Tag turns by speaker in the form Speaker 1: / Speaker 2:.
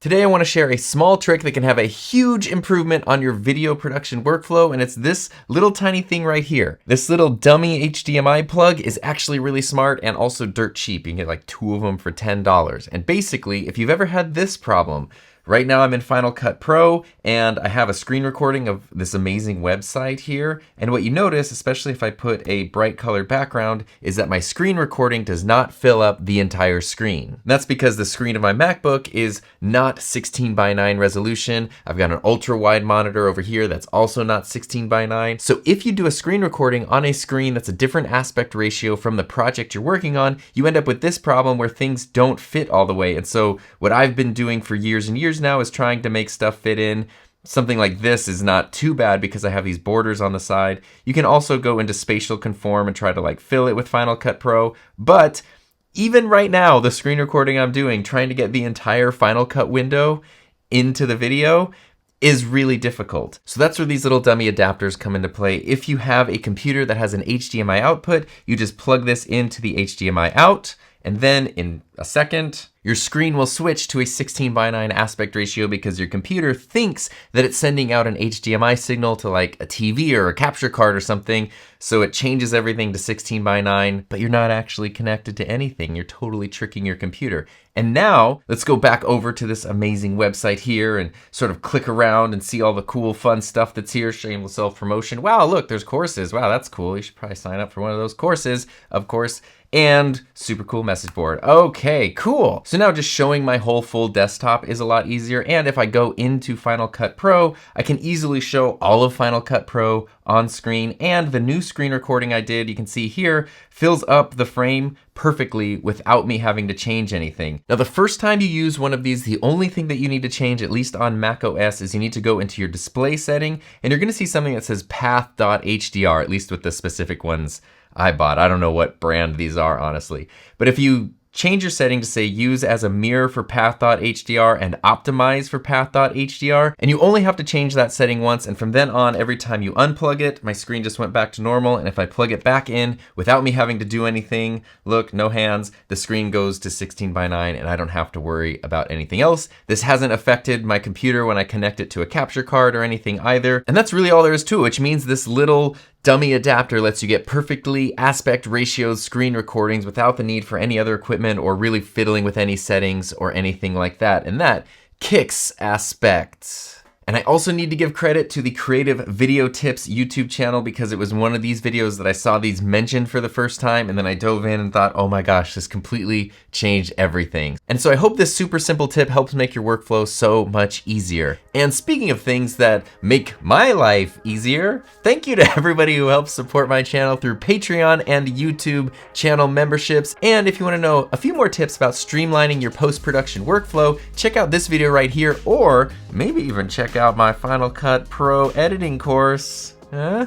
Speaker 1: Today I want to share a small trick that can have a huge improvement on your video production workflow, and it's this little tiny thing right here. This little dummy HDMI plug is actually really smart and also dirt cheap. You can get like 2 of them for $10. And basically, if you've ever had this problem, right now I'm in Final Cut Pro and I have a screen recording of this amazing website here. And what you notice, especially if I put a bright colored background, is that my screen recording does not fill up the entire screen. And that's because the screen of my MacBook is not 16:9 resolution. I've got an ultra wide monitor over here that's also not 16:9. So if you do a screen recording on a screen that's a different aspect ratio from the project you're working on, you end up with this problem where things don't fit all the way. And so what I've been doing for years and years now is trying to make stuff fit in. Something like this is not too bad because I have these borders on the side. You can also go into spatial conform and try to like fill it with Final Cut Pro. But even right now, the screen recording I'm doing, trying to get the entire Final Cut window into the video is really difficult. So that's where these little dummy adapters come into play. If you have a computer that has an HDMI output, you just plug this into the HDMI out, and then in a second, your screen will switch to a 16:9 aspect ratio because your computer thinks that it's sending out an HDMI signal to like a TV or a capture card or something. So it changes everything to 16:9, but you're not actually connected to anything. You're totally tricking your computer. And now let's go back over to this amazing website here and sort of click around and see all the cool, fun stuff that's here. Shameless self-promotion. Wow, look, there's courses. Wow, that's cool. You should probably sign up for one of those courses, of course. And super cool message board. Okay, cool. So now just showing my whole full desktop is a lot easier. And if I go into Final Cut Pro, I can easily show all of Final Cut Pro on screen. And the new screen recording I did, you can see here, fills up the frame perfectly without me having to change anything. Now, the first time you use one of these, the only thing that you need to change, at least on Mac OS, is you need to go into your display setting, and you're gonna see something that says path.hdr, at least with the specific ones I bought. I don't know what brand these are, honestly. But if you change your setting to say use as a mirror for path.hdr and optimize for path.hdr, and you only have to change that setting once, and from then on, every time you unplug it, my screen just went back to normal, and if I plug it back in without me having to do anything, look, no hands, the screen goes to 16:9 and I don't have to worry about anything else. This hasn't affected my computer when I connect it to a capture card or anything either, and that's really all there is to it, which means this little dummy adapter lets you get perfectly aspect ratioed screen recordings without the need for any other equipment or really fiddling with any settings or anything like that. And that kicks aspect. And I also need to give credit to the Creative Video Tips YouTube channel because it was one of these videos that I saw these mentioned for the first time, and then I dove in and thought, oh my gosh, this completely changed everything. And so I hope this super simple tip helps make your workflow so much easier. And speaking of things that make my life easier, thank you to everybody who helps support my channel through Patreon and YouTube channel memberships. And if you want to know a few more tips about streamlining your post-production workflow, check out this video right here, or maybe even check out my Final Cut Pro editing course. Huh?